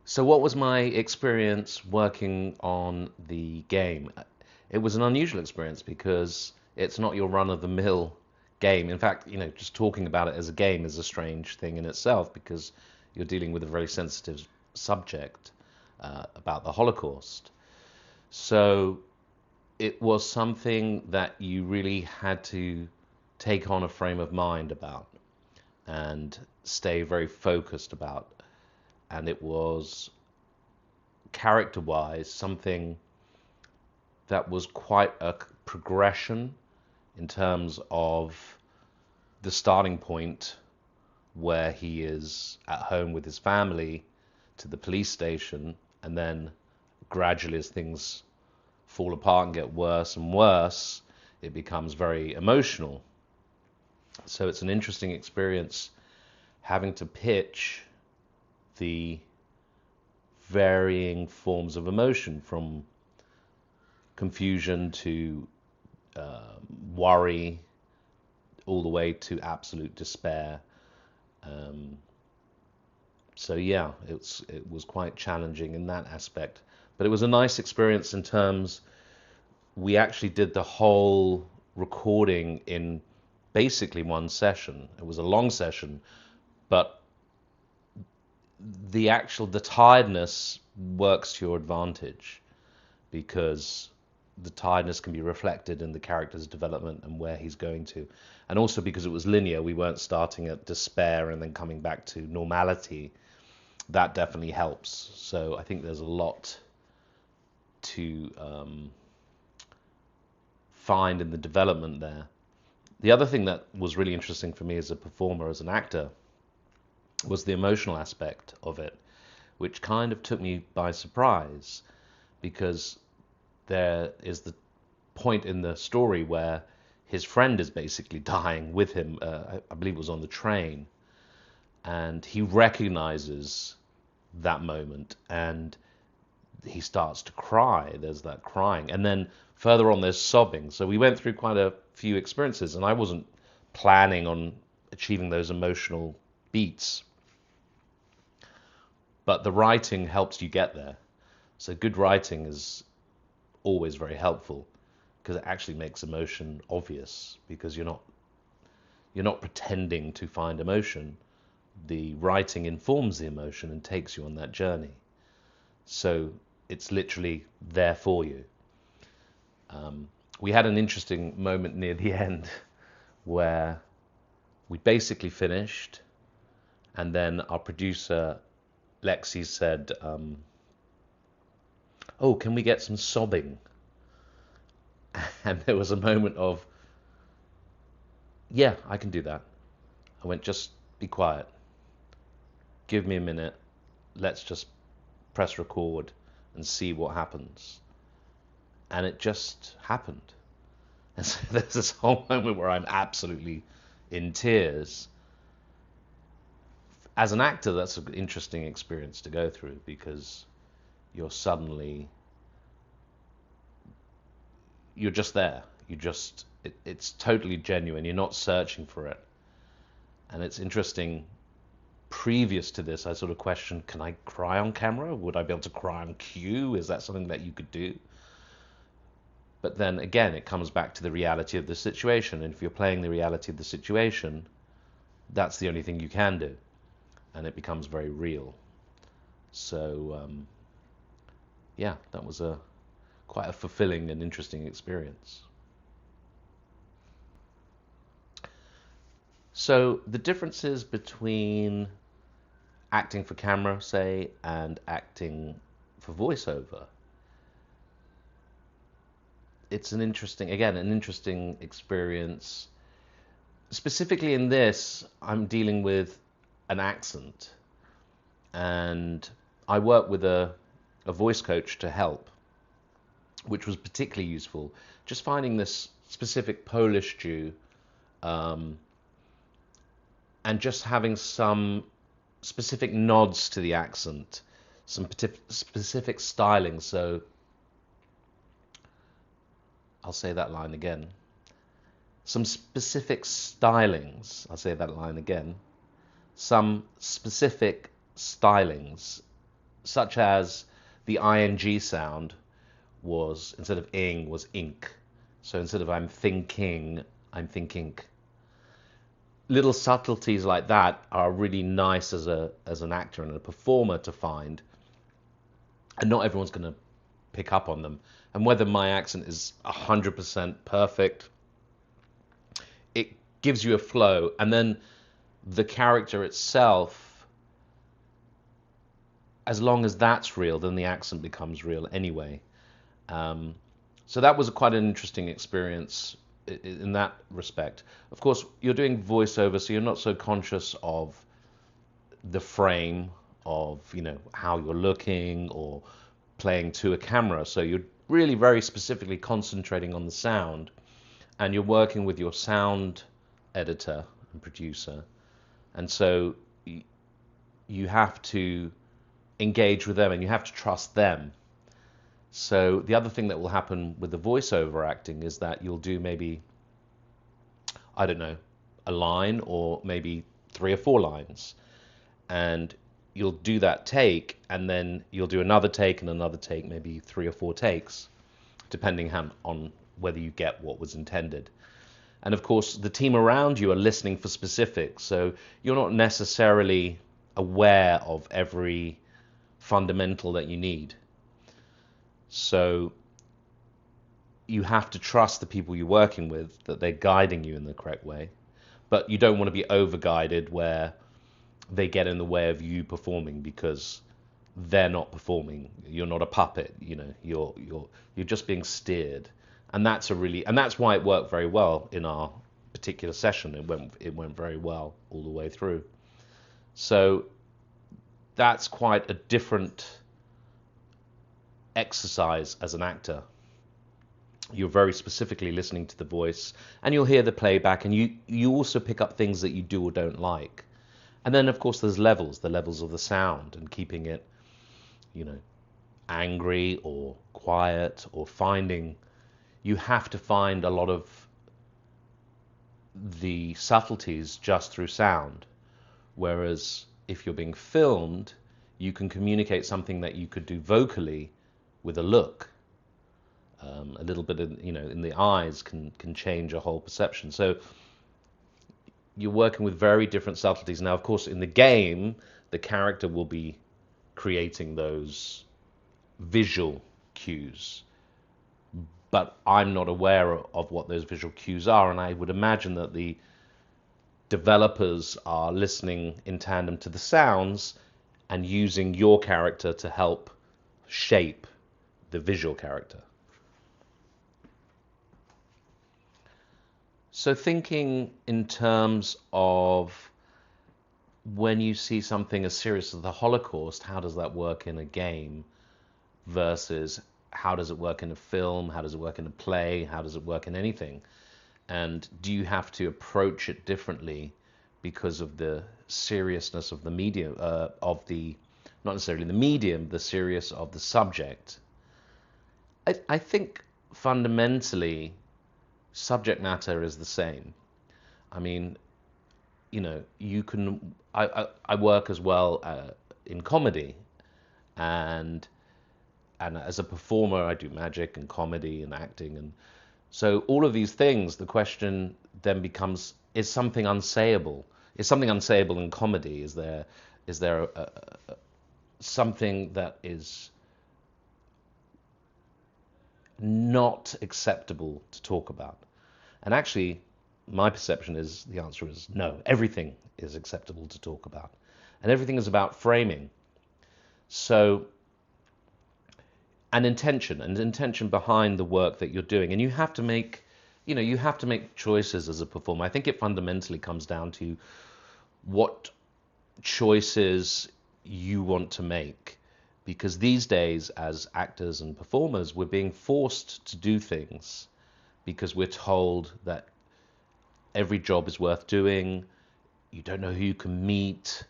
So what was my experience working on the game? It was an unusual experience because it's not your run-of-the-mill game. In fact, just talking about it as a game is a strange thing in itself because you're dealing with a very sensitive subject about the Holocaust. So it was something that you really had to take on a frame of mind about and stay very focused about. And it was character-wise something that was quite a progression in terms of the starting point where he is at home with his family to the police station, and then gradually as things fall apart and get worse and worse, it becomes very emotional. So it's an interesting experience having to pitch the varying forms of emotion from confusion to worry, all the way to absolute despair. Um, so yeah, it was quite challenging in that aspect, but it was a nice experience in terms we actually did the whole recording in basically one session. It was a long session, but the tiredness works to your advantage because the tiredness can be reflected in the character's development and where he's going to. And also because it was linear, we weren't starting at despair and then coming back to normality. That definitely helps. So I think there's a lot to find in the development there. The other thing that was really interesting for me as a performer, as an actor, was the emotional aspect of it, which kind of took me by surprise because there is the point in the story where his friend is basically dying with him. I believe it was on the train, and he recognizes that moment and he starts to cry. There's that crying, and then further on there's sobbing. So we went through quite a few experiences, and I wasn't planning on achieving those emotional beats, but the writing helps you get there. So good writing is always very helpful because it actually makes emotion obvious because you're not pretending to find emotion. The writing informs the emotion and takes you on that journey. So it's literally there for you. We had an interesting moment near the end where we basically finished, and then our producer Lexi said, "Oh, can we get some sobbing?" And there was a moment of, "Yeah, I can do that." I went, "Just be quiet. Give me a minute. Let's just press record and see what happens." And it just happened. And so there's this whole moment where I'm absolutely in tears. As an actor, that's an interesting experience to go through because you're suddenly, you're just there. It's totally genuine. You're not searching for it. And it's interesting. Previous to this, I sort of questioned, can I cry on camera? Would I be able to cry on cue? Is that something that you could do? But then again, it comes back to the reality of the situation. And if you're playing the reality of the situation, that's the only thing you can do. And it becomes very real. So, yeah, that was quite a fulfilling and interesting experience. So the differences between acting for camera, say, and acting for voiceover, it's an interesting experience. Specifically in this, I'm dealing with an accent, and I work with a voice coach to help, which was particularly useful. Just finding this specific Polish Jew, and just having some specific nods to the accent, some specific styling. So I'll say that line again. Some specific stylings. I'll say that line again. Some specific stylings such as the ing sound was, instead of ing, was ink. So instead of I'm thinking, I'm thinking. Little subtleties like that are really nice as an actor and a performer to find, and not everyone's going to pick up on them. And whether my accent is 100% perfect, it gives you a flow, and then the character itself, as long as that's real, then the accent becomes real anyway. So that was quite an interesting experience in that respect. Of course, you're doing voiceover, so you're not so conscious of the frame of, how you're looking or playing to a camera. So you're really very specifically concentrating on the sound, and you're working with your sound editor and producer. And so you have to engage with them and you have to trust them. So the other thing that will happen with the voiceover acting is that you'll do maybe, I don't know, a line or maybe 3 or 4 lines, and you'll do that take, and then you'll do another take and another take, maybe 3 or 4 takes, depending on whether you get what was intended. And of course, the team around you are listening for specifics, so you're not necessarily aware of every fundamental that you need. So you have to trust the people you're working with, that they're guiding you in the correct way. But you don't want to be over-guided where they get in the way of you performing because they're not performing. You're not a puppet, you're just being steered. And that's why it worked very well in our particular session. It went very well all the way through. So that's quite a different exercise as an actor. You're very specifically listening to the voice, and you'll hear the playback, and you also pick up things that you do or don't like. And then of course there's the levels of the sound, and keeping it, angry or quiet, or you have to find a lot of the subtleties just through sound. Whereas if you're being filmed, you can communicate something that you could do vocally with a look. A little bit in the eyes can change a whole perception. So you're working with very different subtleties. Now, of course, in the game, the character will be creating those visual cues, but I'm not aware of what those visual cues are, and I would imagine that the developers are listening in tandem to the sounds and using your character to help shape the visual character. So thinking in terms of when you see something as serious as the Holocaust, how does that work in a game versus how does it work in a film? How does it work in a play? How does it work in anything? And do you have to approach it differently because of the seriousness of the medium, not necessarily the medium, the serious of the subject? I think fundamentally subject matter is the same. I mean, you can. I work as well in comedy, and as a performer, I do magic and comedy and acting, and so all of these things. The question then becomes: is something unsayable? Is something unsayable in comedy? Is there something that is not acceptable to talk about? And actually, my perception is the answer is no. Everything is acceptable to talk about, and everything is about framing. So, and intention behind the work that you're doing, and you have to make choices as a performer. I think it fundamentally comes down to what choices you want to make, because these days, as actors and performers, we're being forced to do things because we're told that every job is worth doing. You don't know who you can meet.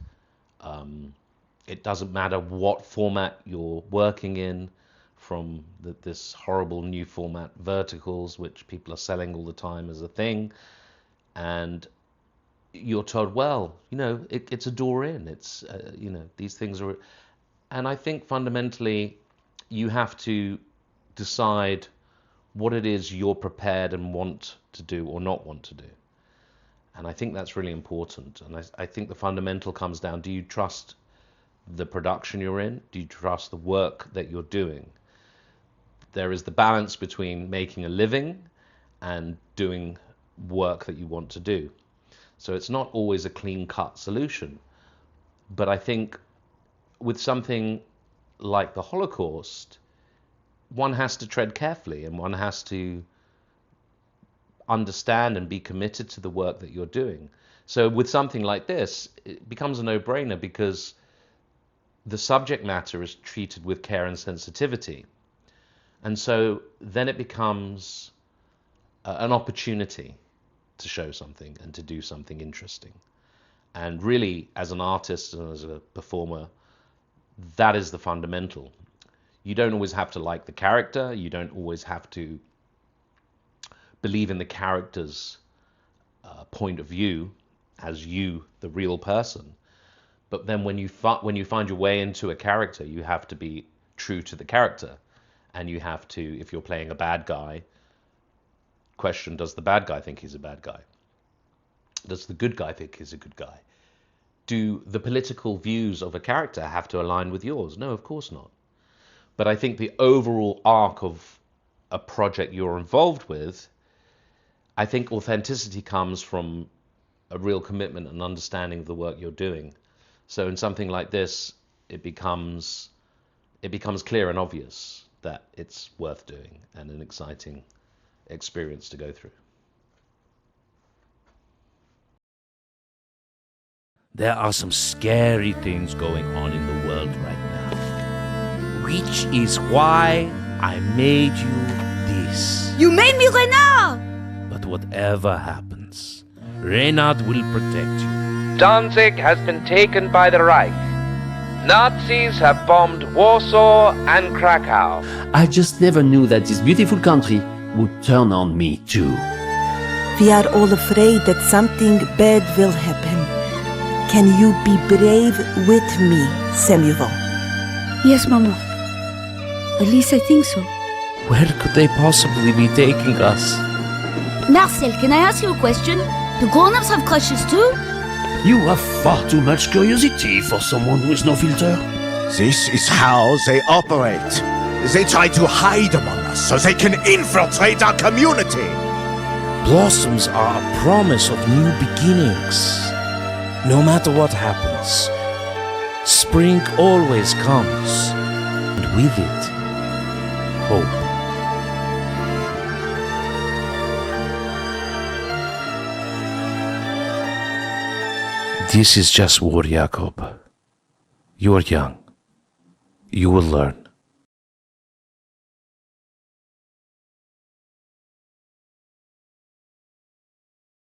It doesn't matter what format you're working in, from this horrible new format, verticals, which people are selling all the time as a thing. And you're told, well, it's a door in. It's, these things are... And I think fundamentally you have to decide what it is you're prepared and want to do or not want to do. And I think that's really important. And I think the fundamental comes down, do you trust the production you're in? Do you trust the work that you're doing? There is the balance between making a living and doing work that you want to do. So it's not always a clean-cut solution. But I think with something like the Holocaust, one has to tread carefully and one has to understand and be committed to the work that you're doing. So with something like this, it becomes a no-brainer because the subject matter is treated with care and sensitivity. And so then it becomes an opportunity to show something and to do something interesting. And really, as an artist and as a performer, that is the fundamental. You don't always have to like the character. You don't always have to believe in the character's point of view as you, the real person. But then when you find your way into a character, you have to be true to the character. And you have to, if you're playing a bad guy, question, does the bad guy think he's a bad guy? Does the good guy think he's a good guy? Do the political views of a character have to align with yours? No, of course not. But I think the overall arc of a project you're involved with, I think authenticity comes from a real commitment and understanding of the work you're doing. So in something like this, it becomes clear and obvious that it's worth doing and an exciting experience to go through. There are some scary things going on in the world right now. Which is why I made you this. You made me Renard! But whatever happens, Renard will protect you. Danzig has been taken by the Reich. Nazis have bombed Warsaw and Krakow. I just never knew that this beautiful country would turn on me too. We are all afraid that something bad will happen. Can you be brave with me, Samuel? Yes, Mama. At least I think so. Where could they possibly be taking us? Marcel, can I ask you a question? Do grown-ups have crushes too? You have far too much curiosity for someone who has no filter. This is how they operate. They try to hide among us so they can infiltrate our community. Blossoms are a promise of new beginnings. No matter what happens, spring always comes, and with it, hope. This is just war, Jakob. You are young. You will learn.